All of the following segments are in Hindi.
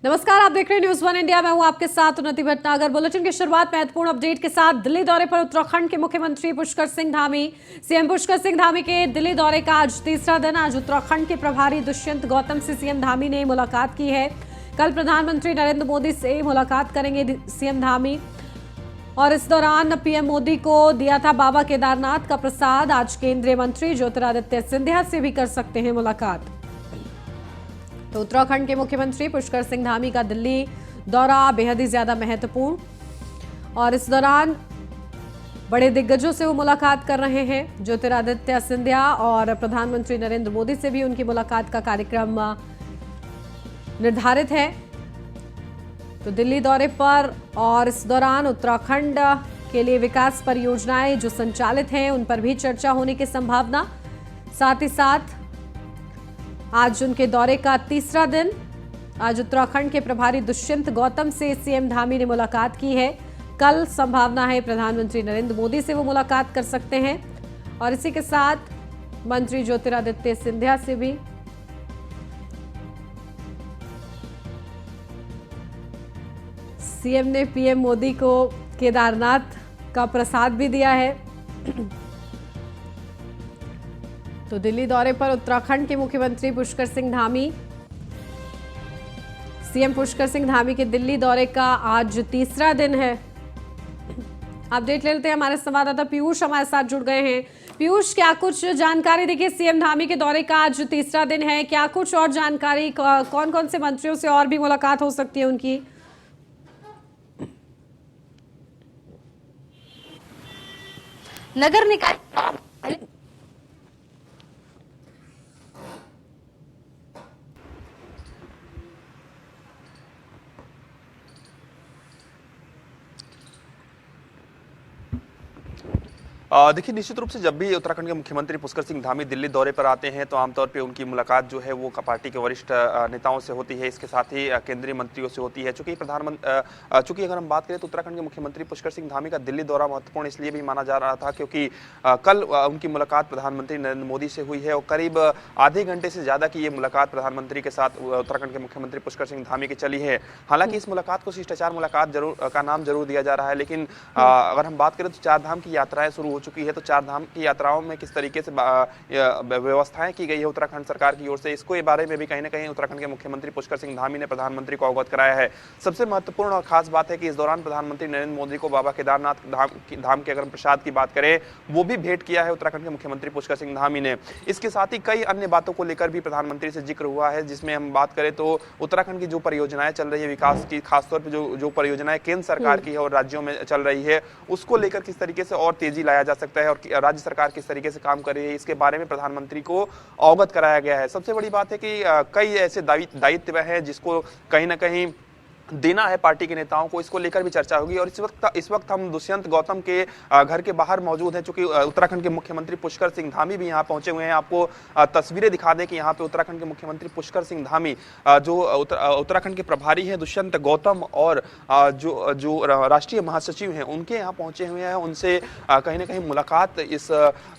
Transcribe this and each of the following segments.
नमस्कार, आप देख रहे हैं न्यूज़ वन इंडिया। मैं हूं आपके साथ उन्नति भटनागर। बुलेटिन की शुरुआत महत्वपूर्ण अपडेट के साथ। दिल्ली दौरे पर उत्तराखंड के मुख्यमंत्री पुष्कर सिंह धामी। सीएम पुष्कर सिंह धामी के दिल्ली दौरे का आज तीसरा दिन। आज उत्तराखंड के प्रभारी दुष्यंत गौतम से सीएम धामी ने मुलाकात की है। कल प्रधानमंत्री नरेंद्र मोदी से मुलाकात करेंगे सीएम धामी और इस दौरान पीएम मोदी को दिया था बाबा केदारनाथ का प्रसाद। आज केंद्रीय मंत्री ज्योतिरादित्य सिंधिया से भी कर सकते हैं मुलाकात। तो उत्तराखंड के मुख्यमंत्री पुष्कर सिंह धामी का दिल्ली दौरा बेहद ही ज्यादा महत्वपूर्ण, और इस दौरान बड़े दिग्गजों से वो मुलाकात कर रहे हैं। ज्योतिरादित्य सिंधिया और प्रधानमंत्री नरेंद्र मोदी से भी उनकी मुलाकात का कार्यक्रम निर्धारित है। तो दिल्ली दौरे पर और इस दौरान उत्तराखंड के लिए विकास परियोजनाएं जो संचालित हैं उन पर भी चर्चा होने की संभावना। साथ ही साथ आज उनके दौरे का तीसरा दिन। आज उत्तराखंड के प्रभारी दुष्यंत गौतम से सीएम धामी ने मुलाकात की है। कल संभावना है प्रधानमंत्री नरेंद्र मोदी से वो मुलाकात कर सकते हैं, और इसी के साथ मंत्री ज्योतिरादित्य सिंधिया से भी। सीएम ने पीएम मोदी को केदारनाथ का प्रसाद भी दिया है। तो दिल्ली दौरे पर उत्तराखंड के मुख्यमंत्री पुष्कर सिंह धामी। सीएम पुष्कर सिंह धामी के दिल्ली दौरे का आज तीसरा दिन है। अपडेट ले लेते हैं, हमारे संवाददाता पीयूष हमारे साथ जुड़ गए हैं। पीयूष, क्या कुछ जानकारी? देखिए, सीएम धामी के दौरे का आज तीसरा दिन है, क्या कुछ और जानकारी? कौन कौन से मंत्रियों से और भी मुलाकात हो सकती है उनकी? नगर निकाय देखिए, निश्चित रूप से जब भी उत्तराखंड के मुख्यमंत्री पुष्कर सिंह धामी दिल्ली दौरे पर आते हैं तो आमतौर पे उनकी मुलाकात जो है वो पार्टी के वरिष्ठ नेताओं से होती है, इसके साथ ही केंद्रीय मंत्रियों से होती है। चूंकि अगर हम बात करें तो उत्तराखंड के मुख्यमंत्री पुष्कर सिंह धामी का दिल्ली दौरा महत्वपूर्ण इसलिए भी माना जा रहा था क्योंकि कल उनकी मुलाकात प्रधानमंत्री नरेंद्र मोदी से हुई है और करीब आधे घंटे से ज्यादा की ये मुलाकात प्रधानमंत्री के साथ उत्तराखंड के मुख्यमंत्री पुष्कर सिंह धामी की चली है। हालांकि इस मुलाकात को शिष्टाचार मुलाकात का नाम जरूर दिया जा रहा है, लेकिन अगर हम बात करें तो चार धाम की यात्राएं शुरू हो चुकी है। तो चार धाम की यात्राओं में किस तरीके से व्यवस्थाएं की गई है उत्तराखंड सरकार की ओर से, इसको बारे में भी कहीं ना कहीं उत्तराखंड के मुख्यमंत्री पुष्कर सिंह धामी ने प्रधानमंत्री को अवगत कराया है। सबसे महत्वपूर्ण और खास बात है कि इस दौरान प्रधानमंत्री नरेंद्र मोदी को बाबा केदारनाथ धाम के अगर प्रसाद की बात करें वो भी भेंट किया है उत्तराखंड के मुख्यमंत्री पुष्कर सिंह धामी ने। इसके साथ ही कई अन्य बातों को लेकर भी प्रधानमंत्री से जिक्र हुआ है, जिसमें हम बात करें तो उत्तराखंड की जो परियोजनाएं चल रही है विकास की, खासतौर पर जो परियोजनाएं केंद्र सरकार की है और राज्यों में चल रही है उसको लेकर किस तरीके से और तेजी लाया जा सकता है और राज्य सरकार किस तरीके से काम कर रही है, इसके बारे में प्रधानमंत्री को अवगत कराया गया है। सबसे बड़ी बात है कि कई ऐसे दायित्व हैं जिसको कहीं ना कहीं देना है पार्टी के नेताओं को, इसको लेकर भी चर्चा होगी। और इस वक्त हम दुष्यंत गौतम के घर के बाहर मौजूद हैं, चूंकि उत्तराखंड के मुख्यमंत्री पुष्कर सिंह धामी भी यहां पहुंचे हुए हैं। आपको तस्वीरें दिखा दें कि यहां पे उत्तराखंड के मुख्यमंत्री पुष्कर सिंह धामी, जो उत्तराखंड के प्रभारी हैं दुष्यंत गौतम और जो राष्ट्रीय महासचिव हैं उनके यहाँ पहुंचे हुए हैं। उनसे कहीं ना कहीं मुलाकात इस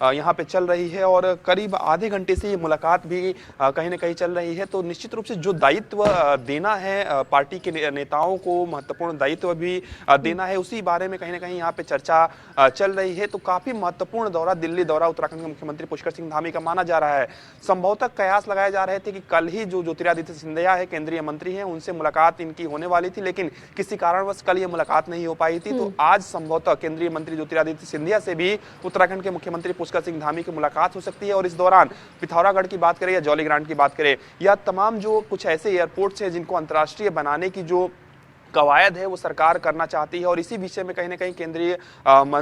यहाँ पे चल रही है और करीब आधे घंटे से ये मुलाकात भी कहीं ना कहीं चल रही है। तो निश्चित रूप से जो दायित्व देना है पार्टी के नेताओं को, महत्वपूर्ण दायित्व भी देना है, उसी बारे में कहीं ना कहीं यहाँ पे चर्चा चल रही है। तो काफी महत्वपूर्ण दौरा, दिल्ली दौरा उत्तराखंड के मुख्यमंत्री पुष्कर सिंह धामी का माना जा रहा है। संभवतः कयास लगाए जा रहे थे कि कल ही जो ज्योतिरादित्य सिंधिया है, केंद्रीय मंत्री हैं, उनसे मुलाकात इनकी होने वाली थी, लेकिन किसी कारणवश कल ये मुलाकात नहीं हो पाई थी। तो आज संभवतः केंद्रीय मंत्री ज्योतिरादित्य सिंधिया से भी उत्तराखंड के मुख्यमंत्री पुष्कर सिंह धामी की मुलाकात हो सकती है। और इस दौरान पिथौरागढ़ की बात करें या जौलीग्रांट की बात करें या तमाम जो कुछ ऐसे एयरपोर्ट्स हैं जिनको अंतर्राष्ट्रीय बनाने की जो कवायद है वो सरकार करना चाहती है और इसी विषय में कहीं ना कहीं केंद्रीय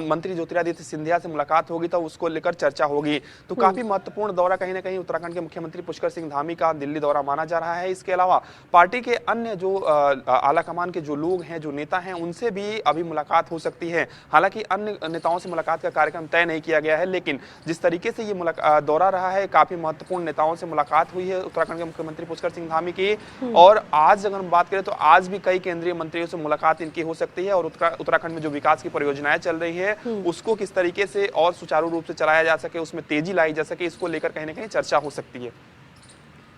मंत्री ज्योतिरादित्य सिंधिया से मुलाकात होगी तो उसको लेकर चर्चा होगी। तो काफी महत्वपूर्ण दौरा कहीं ना कहीं उत्तराखंड के मुख्यमंत्री पुष्कर सिंह धामी का दिल्ली दौरा माना जा रहा है। इसके अलावा पार्टी के अन्य जो आलाकमान के जो लोग हैं, जो नेता हैं, उनसे भी अभी मुलाकात हो सकती है। हालांकि अन्य नेताओं से मुलाकात का कार्यक्रम तय नहीं किया गया है, लेकिन जिस तरीके से ये दौरा रहा है, काफी महत्वपूर्ण नेताओं से मुलाकात हुई है उत्तराखंड के मुख्यमंत्री पुष्कर सिंह धामी की। और आज अगर हम बात करें तो आज भी कई केंद्रीय मंत्रियों से मुलाकात इनकी हो सकती है और उत्तराखंड में जो विकास की परियोजनाएं चल रही है उसको किस तरीके से और सुचारू रूप से चलाया जा सके, उसमें तेजी लाई जा सके, इसको लेकर कहीं ना कहीं चर्चा हो सकती है।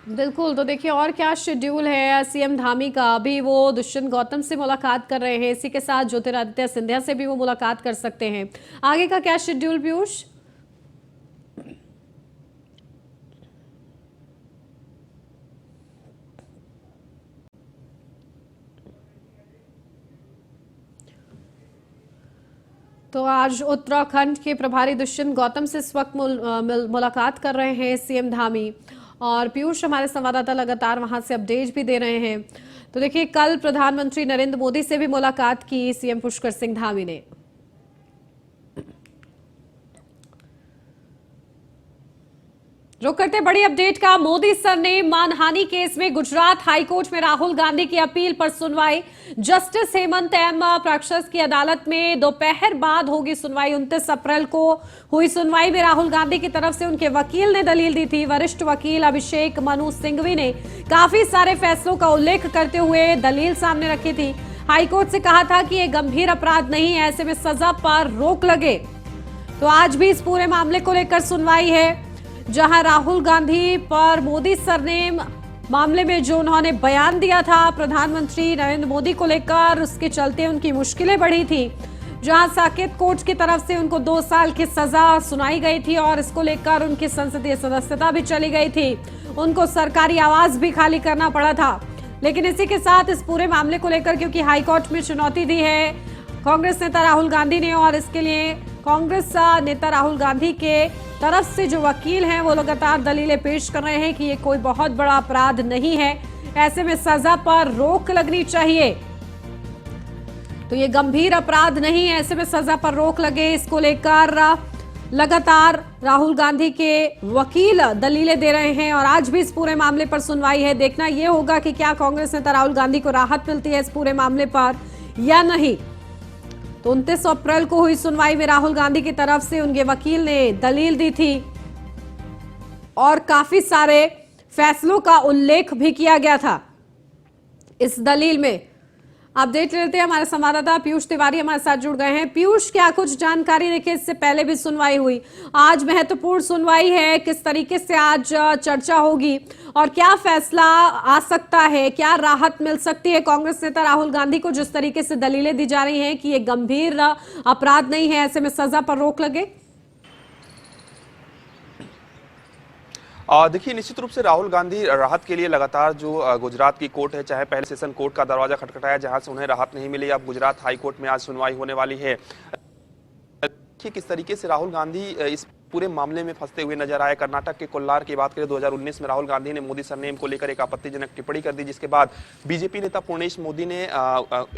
बिल्कुल, तो देखिए और क्या शेड्यूल है सीएम धामी का। अभी वो दुष्यंत गौतम से मुलाकात कर रहे हैं, इसी के साथ ज्योतिरादित्य सिंधिया से भी वो मुलाकात कर सकते हैं। आगे का क्या शेड्यूल पीयूष? तो आज उत्तराखंड के प्रभारी दुष्यंत गौतम से इस वक्त मुलाकात कर रहे हैं सीएम धामी, और पीयूष हमारे संवाददाता लगातार वहां से अपडेट भी दे रहे हैं। तो देखिए कल प्रधानमंत्री नरेंद्र मोदी से भी मुलाकात की सीएम पुष्कर सिंह धामी ने। रुक करते बड़ी अपडेट का। मोदी सरनेम मानहानि केस में गुजरात हाईकोर्ट में राहुल गांधी की अपील पर सुनवाई। जस्टिस हेमंत एम प्राक्षस की अदालत में दोपहर बाद होगी सुनवाई। 29 अप्रैल को हुई सुनवाई में राहुल गांधी की तरफ से उनके वकील ने दलील दी थी। वरिष्ठ वकील अभिषेक मनु सिंघवी ने काफी सारे फैसलों का उल्लेख करते हुए दलील सामने रखी थी। हाईकोर्ट से कहा था कि यह गंभीर अपराध नहीं है, ऐसे में सजा पर रोक लगे। तो आज भी इस पूरे मामले को लेकर सुनवाई है, जहां राहुल गांधी पर मोदी सरनेम मामले में जो उन्होंने बयान दिया था प्रधानमंत्री नरेंद्र मोदी को लेकर, उसके चलते उनकी मुश्किलें बढ़ी थी। जहां साकेत कोर्ट की तरफ से उनको 2 साल की सजा सुनाई गई थी और इसको लेकर उनकी संसदीय सदस्यता भी चली गई थी। उनको सरकारी आवास भी खाली करना पड़ा था। लेकिन इसी के साथ इस पूरे मामले को लेकर, क्योंकि हाईकोर्ट में चुनौती दी है कांग्रेस नेता राहुल गांधी ने, और इसके लिए कांग्रेस नेता राहुल गांधी के तरफ से जो वकील हैं वो लगातार दलीलें पेश कर रहे हैं कि ये कोई बहुत बड़ा अपराध नहीं है, ऐसे में सजा पर रोक लगनी चाहिए। तो ये गंभीर अपराध नहीं है, ऐसे में सजा पर रोक लगे, इसको लेकर लगातार राहुल गांधी के वकील दलीलें दे रहे हैं। और आज भी इस पूरे मामले पर सुनवाई है। देखना यह होगा कि क्या कांग्रेस नेता राहुल गांधी को राहत मिलती है इस पूरे मामले पर या नहीं। तो 29 अप्रैल को हुई सुनवाई में राहुल गांधी की तरफ से उनके वकील ने दलील दी थी और काफी सारे फैसलों का उल्लेख भी किया गया था इस दलील में। अपडेट लेते हैं, हमारे संवाददाता पीयूष तिवारी हमारे साथ जुड़ गए हैं। पीयूष, क्या कुछ जानकारी? देखिए इससे पहले भी सुनवाई हुई, आज महत्वपूर्ण सुनवाई है, किस तरीके से आज चर्चा होगी और क्या फैसला आ सकता है, क्या राहत मिल सकती है कांग्रेस नेता राहुल गांधी को, जिस तरीके से दलीलें दी जा रही हैं कि ये गंभीर अपराध नहीं है, ऐसे में सजा पर रोक लगे? देखिए निश्चित रूप से राहुल गांधी राहत के लिए लगातार जो गुजरात की कोर्ट है, चाहे पहले सेशन कोर्ट का दरवाजा खटखटाया जहां से उन्हें राहत नहीं मिली, अब गुजरात हाई कोर्ट में आज सुनवाई होने वाली है। देखिए किस तरीके से राहुल गांधी इस पूरे मामले में फंसते हुए नजर आए। कर्नाटक के कोल्लार की बात करें, 2019 में राहुल गांधी ने मोदी सरनेम को लेकर एक आपत्तिजनक टिप्पणी कर दी, जिसके बाद बीजेपी नेता पूर्णेश मोदी ने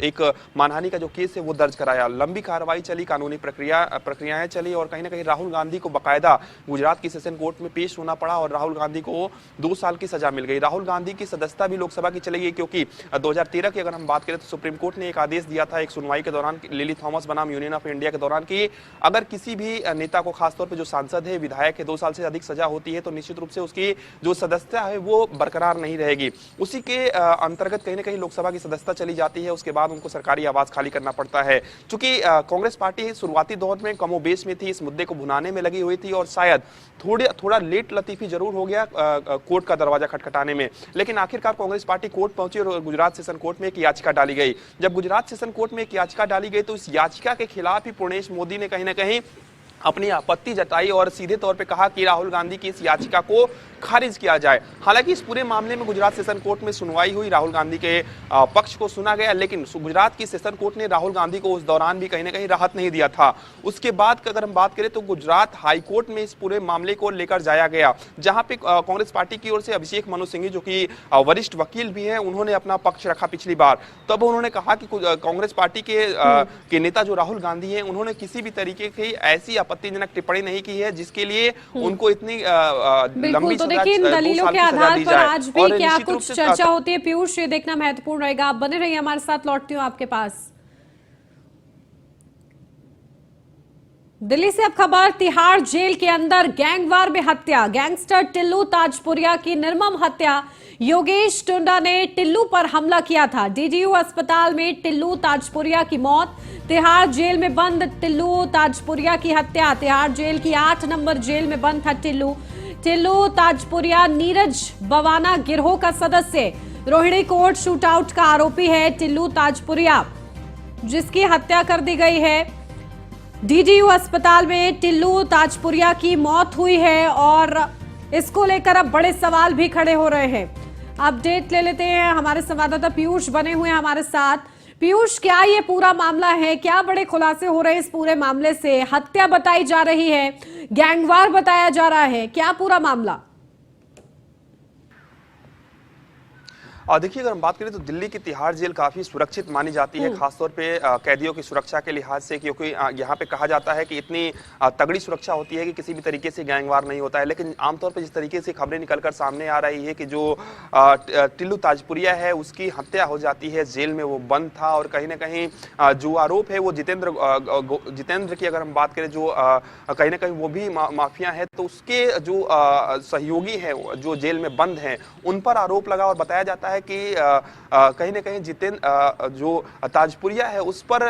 एक मानहानि का जो केस है वो दर्ज कराया। लंबी कार्रवाई चली, कानूनी प्रक्रियाएं चली और कहीं ना कहीं राहुल गांधी को बाकायदा गुजरात की सेशन कोर्ट में पेश होना पड़ा और राहुल गांधी को 2 साल की सजा मिल गई। राहुल गांधी की सदस्यता भी लोकसभा की चली गई, क्योंकि 2013 की अगर हम बात करें तो सुप्रीम कोर्ट ने एक आदेश दिया था एक सुनवाई के दौरान, लिली थॉमस बनाम यूनियन ऑफ इंडिया के दौरान, कि अगर किसी भी नेता को, खासतौर पर जो सांसद है, विधायक 2 साल से अधिक सजा होती है तो निश्चित रूप से उसकी जो सदस्यता है वो बरकरार नहीं रहेगी। उसी के अंतर्गत कहीं ना कहीं लोकसभा की सदस्यता चली जाती है, उसके बाद उनको सरकारी आवास खाली करना पड़ता है। चूंकि कांग्रेस पार्टी शुरुआती दौर में कमोबेश में थी, इस मुद्दे को भुनाने में लगी हुई थी और शायद थोड़ा लेट लतीफी जरूर हो गया कोर्ट का दरवाजा खटखटाने में, लेकिन आखिरकार कांग्रेस पार्टी कोर्ट पहुंची और गुजरात सेशन कोर्ट में एक याचिका डाली गई। जब गुजरात सेशन कोर्ट में एक याचिका डाली गई तो इस याचिका के खिलाफ ही पूर्णेश मोदी ने कहीं ना कहीं अपनी आपत्ति जताई और सीधे तौर पे कहा कि राहुल गांधी की इस याचिका को खारिज किया जाए। हालांकि इस पूरे मामले में गुजरात सेशन कोर्ट में सुनवाई हुई, राहुल गांधी के पक्ष को सुना गया, लेकिन गुजरात की सेशन कोर्ट ने राहुल गांधी को उस दौरान भी कहीं ना कहीं राहत नहीं दिया था। उसके बाद अगर हम बात करें तो गुजरात हाई कोर्ट में इस पूरे मामले को लेकर जाया गया, जहां पे कांग्रेस पार्टी की ओर से अभिषेक मनु सिंघवी जो कि वरिष्ठ वकील भी हैं, उन्होंने अपना पक्ष रखा पिछली बार। तब उन्होंने कहा कि कांग्रेस पार्टी के नेता जो राहुल गांधी हैं, उन्होंने किसी भी तरीके की ऐसी आपत्तिजनक टिप्पणी नहीं की है जिसके लिए उनको इतनी लंबी तो देखिए इन दलीलों के आधार पर आज भी क्या कुछ चर्चा होती है पीयूष, ये देखना महत्वपूर्ण रहेगा। आप बने रहिए हमारे साथ, लौटती हूँ आपके पास। दिल्ली से अब खबर, तिहाड़ जेल के अंदर गैंगवार में हत्या, गैंगस्टर टिल्लू ताजपुरिया की निर्मम हत्या। योगेश टुंडा ने टिल्लू पर हमला किया था। डीडीयू अस्पताल में टिल्लू ताजपुरिया की मौत। तिहाड़ जेल में बंद टिल्लू ताजपुरिया की हत्या। तिहाड़ जेल की 8 नंबर जेल में बंद था टिल्लू। टिल्लू ताजपुरिया नीरज बवाना गिरोह का सदस्य रोहिणी कोर्ट शूटआउट का आरोपी है टिल्लू ताजपुरिया, जिसकी हत्या कर दी गई है। डीडीयू अस्पताल में टिल्लू ताजपुरिया की मौत हुई है और इसको लेकर अब बड़े सवाल भी खड़े हो रहे हैं। अपडेट ले लेते हैं, हमारे संवाददाता पीयूष बने हुए हैं हमारे साथ। पीयूष, क्या ये पूरा मामला है, क्या बड़े खुलासे हो रहे हैं इस पूरे मामले से? हत्या बताई जा रही है, गैंगवार बताया जा रहा है, क्या पूरा मामला? देखिए, अगर हम बात करें तो दिल्ली की तिहाड़ जेल काफी सुरक्षित मानी जाती है, खासतौर पे कैदियों की सुरक्षा के लिहाज से, क्योंकि यहाँ पे कहा जाता है कि इतनी तगड़ी सुरक्षा होती है कि किसी भी तरीके से गैंगवार नहीं होता है। लेकिन आमतौर पे जिस तरीके से खबरें निकलकर सामने आ रही है कि जो टिल्लू ताजपुरिया है उसकी हत्या हो जाती है, जेल में वो बंद था और कहीं ना कहीं जो आरोप है वो जितेंद्र की अगर हम बात करें, जो कहीं ना कहीं वो भी माफिया है, तो उसके जो सहयोगी है जो जेल में बंद हैं उन पर आरोप लगा और बताया जाता है कि कहीं ना कहीं जो ताजपुरिया है उस पर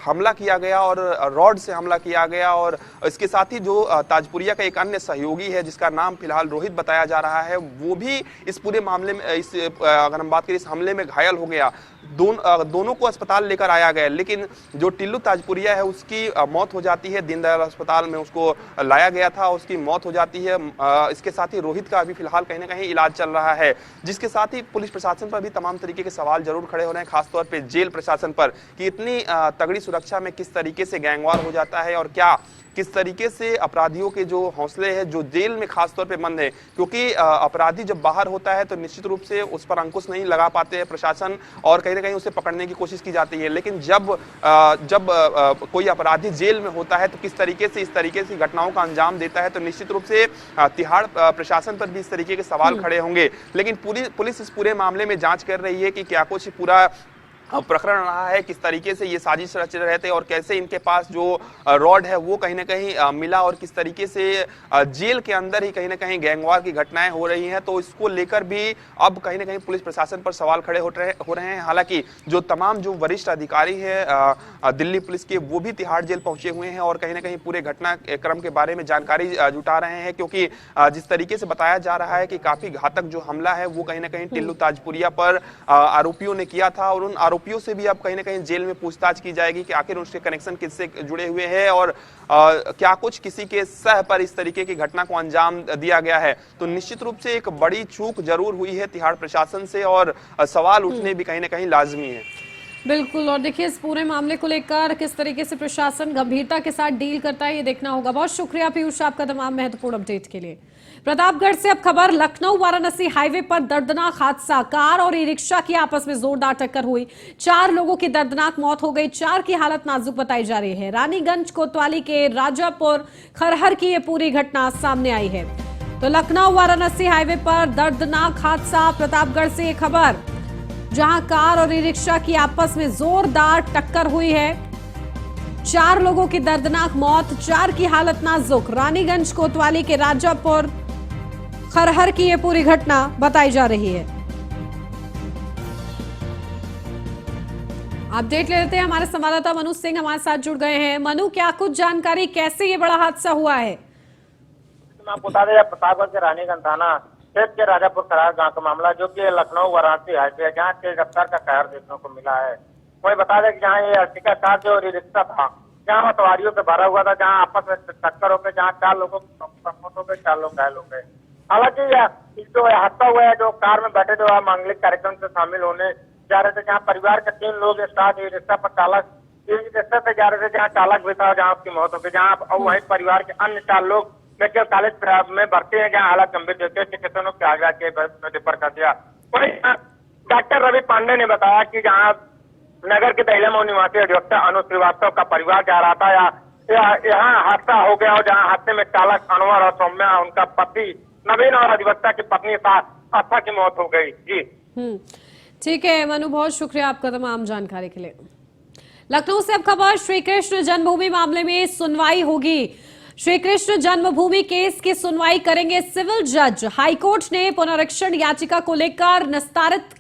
हमला किया गया और रॉड से हमला किया गया। और इसके साथ ही जो ताजपुरिया का एक अन्य सहयोगी है जिसका नाम फिलहाल रोहित बताया जा रहा है, वो भी इस पूरे मामले में अगर हम बात करें इस हमले में घायल हो गया। दोनों को अस्पताल लेकर आया गया, लेकिन जो टिल्लू ताजपुरिया है उसकी मौत हो जाती है। दीनदयाल अस्पताल में उसको लाया गया था, उसकी मौत हो जाती है। इसके साथ ही रोहित का अभी फिलहाल कहीं ना कहीं इलाज चल रहा है, जिसके साथ ही पुलिस प्रशासन पर भी तमाम तरीके के सवाल जरूर खड़े हो रहे हैं, खासतौर पे जेल प्रशासन पर, कि इतनी तगड़ी सुरक्षा में किस तरीके से गैंगवार हो जाता है और किस तरीके से अपराधियों के जो हौसले हैं जो जेल में खासतौर पे बंद है। क्योंकि अपराधी जब बाहर होता है तो निश्चित रूप से उस पर अंकुश नहीं लगा पाते हैं प्रशासन और कहीं ना कहीं उसे पकड़ने की कोशिश की जाती है। लेकिन जब कोई अपराधी जेल में होता है तो किस तरीके से इस तरीके से घटनाओं का अंजाम देता है, तो निश्चित रूप से तिहाड़ प्रशासन पर भी इस तरीके के सवाल खड़े होंगे। लेकिन पुलिस इस पूरे मामले में जांच कर रही है कि क्या कुछ पूरा प्रकरण रहा है, किस तरीके से ये साजिश रच रहे थे और कैसे इनके पास जो रॉड है वो कहीं ना कहीं मिला और किस तरीके से जेल के अंदर ही कहीं ना कहीं गैंगवार की घटनाएं हो रही हैं। तो इसको लेकर भी अब कहीं ना कहीं पुलिस प्रशासन पर सवाल खड़े हो रहे हैं। हालांकि जो तमाम जो वरिष्ठ अधिकारी हैं दिल्ली पुलिस के, वो भी तिहाड़ जेल पहुंचे हुए हैं और कहीं ना कहीं पूरे घटनाक्रम के बारे में जानकारी जुटा रहे हैं, क्योंकि जिस तरीके से बताया जा रहा है कि काफी घातक जो हमला है वो कहीं ना कहीं टिल्लू ताजपुरिया पर आरोपियों ने किया था और उन आरोपियों से भी अब कहीं ना कहीं जेल में पूछताछ की जाएगी कि आखिर उसके कनेक्शन किससे जुड़े हुए हैं और क्या कुछ किसी के सह पर इस तरीके की घटना को अंजाम दिया गया है। तो निश्चित रूप से एक बड़ी चूक जरूर हुई है तिहाड़ प्रशासन से और सवाल उठने भी कहीं ना कहीं लाजमी है। बिल्कुल, और देखिए इस पूरे मामले को लेकर किस तरीके से प्रशासन गंभीरता के साथ डील करता है ये देखना होगा। बहुत शुक्रिया पीयूष आपका तमाम महत्वपूर्ण अपडेट के लिए। प्रतापगढ़ से अब खबर, लखनऊ वाराणसी हाईवे पर दर्दनाक हादसा, कार और ई रिक्शा की आपस में जोरदार टक्कर हुई, 4 लोगों की दर्दनाक मौत हो गई, 4 की हालत नाजुक बताई जा रही है। रानीगंज कोतवाली के राजापुर खरहर की ये पूरी घटना सामने आई है। तो लखनऊ वाराणसी हाईवे पर दर्दनाक हादसा, प्रतापगढ़ से ये खबर, जहां कार और ई रिक्शा की आपस में जोरदार टक्कर हुई है, 4 लोगों की दर्दनाक मौत, 4 की हालत नाजुक। रानीगंज कोतवाली के राजापुर खरहर की यह पूरी घटना बताई जा रही है। अपडेट ले लेते हैं, हमारे संवाददाता मनु सिंह हमारे साथ जुड़ गए हैं। मनु, क्या कुछ जानकारी, कैसे ये बड़ा हादसा हुआ है? आपको बता दें, प्रतापगढ़ के रानीगंज थाना क्षेत्र के राजापुर खरहर गांव का मामला, जो कि लखनऊ वाराणसी हाईवे है, जहाँ तेज रफ्तार का कहर देखने को मिला है। वही बता दें कि जहाँ ये अर्टिका कार जो रिक्शा था, जहाँ सवारियों से भरा हुआ था, जहाँ आपस में टक्कर हो गई, जहाँ 4 लोगों की मौत हो गई, 4 लोग घायल हो गए। हालांकि जो हादसा हुआ है, जो कार में बैठे जो मांगलिक कार्यक्रम से शामिल होने जा रहे थे, जहाँ परिवार के 3 लोग स्टाफ रिक्शा पर चालक रिक्शा से जा रहे थे, जहाँ चालक भी था, जहाँ उसकी मौत हो गई, जहाँ वही परिवार के अन्य 4 लोग मेडिकल कॉलेज में भर्ती है, जहाँ हालत गंभीर देखते चिकित्सकों के आगे के रेफर कर दिया। वही डॉक्टर रवि पांडे ने बताया कि जहाँ नगर के दहला निवासी अधिवक्ता अनुज श्रीवास्तव का परिवार जा रहा था, यहाँ हादसा हो गया और जहाँ हादसे में चालक अनवर और सौम्या, उनका पति नवीन और अधिवक्ता की पत्नी आस्था की मौत हो गई। जी ठीक है मनु, बहुत शुक्रिया आपका तमाम जानकारी के लिए। लखनऊ से अब खबर, श्री कृष्ण जन्मभूमि मामले में सुनवाई होगी। श्री कृष्ण जन्मभूमि केस की सुनवाई करेंगे सिविल जज। हाईकोर्ट ने पुनरीक्षण याचिका को लेकर निस्तारित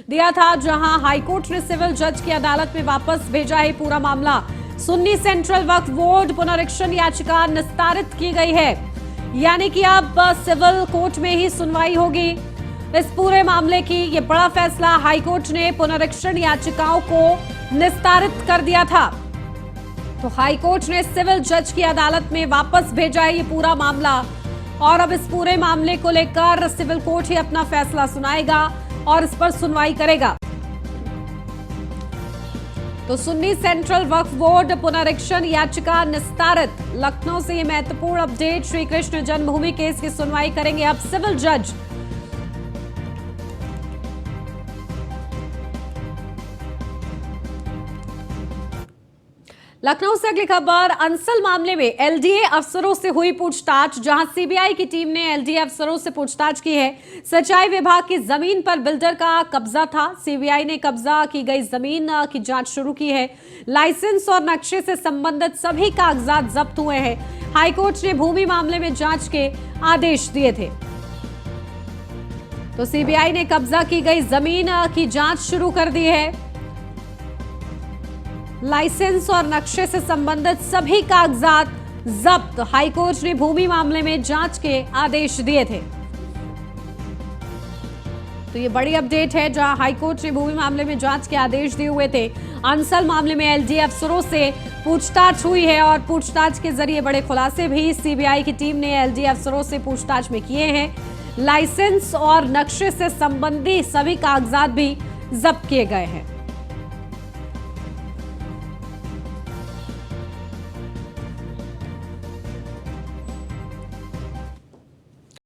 दिया था, जहां हाईकोर्ट ने सिविल जज की अदालत में वापस भेजा है पूरा मामला। सुन्नी सेंट्रल वक्फ बोर्ड पुनरीक्षण याचिका निस्तारित की गई है। यानी कि अब सिविल कोर्ट में ही सुनवाई होगी इस पूरे मामले की। ये बड़ा फैसला हाईकोर्ट ने पुनरीक्षण याचिकाओं को निस्तारित कर दिया था। तो हाईकोर्ट ने सिविल जज की अदालत में वापस भेजा है ये पूरा मामला, और अब इस पूरे मामले को लेकर सिविल कोर्ट ही अपना फैसला सुनाएगा और इस पर सुनवाई करेगा। तो सुन्नी सेंट्रल वक्फ बोर्ड पुनरीक्षण याचिका निस्तारित। लखनऊ से ये महत्वपूर्ण अपडेट। श्री कृष्ण जन्मभूमि केस की सुनवाई करेंगे अब सिविल जज। लखनऊ से अगली खबर, अंसल मामले में एलडीए अफसरों से हुई पूछताछ। जहां सीबीआई की टीम ने एलडीए अफसरों से पूछताछ की है। सिंचाई विभाग की जमीन पर बिल्डर का कब्जा था। सीबीआई ने कब्जा की गई जमीन की जांच शुरू की है। लाइसेंस और नक्शे से संबंधित सभी कागजात जब्त हुए हैं। हाईकोर्ट ने भूमि मामले में जांच के आदेश दिए थे। तो सीबीआई ने कब्जा की गई जमीन की जांच शुरू कर दी है। लाइसेंस और नक्शे से संबंधित सभी कागजात जब्त। हाईकोर्ट ने भूमि मामले में जांच के आदेश दिए थे। तो ये बड़ी अपडेट है, जहां हाईकोर्ट ने भूमि मामले में जांच के आदेश दिए हुए थे। अंसल मामले में एलडीए अफसरों से पूछताछ हुई है और पूछताछ के जरिए बड़े खुलासे भी सीबीआई की टीम ने एलडीए अफसरों से पूछताछ में किए हैं। लाइसेंस और नक्शे से संबंधित सभी कागजात भी जब्त किए गए हैं।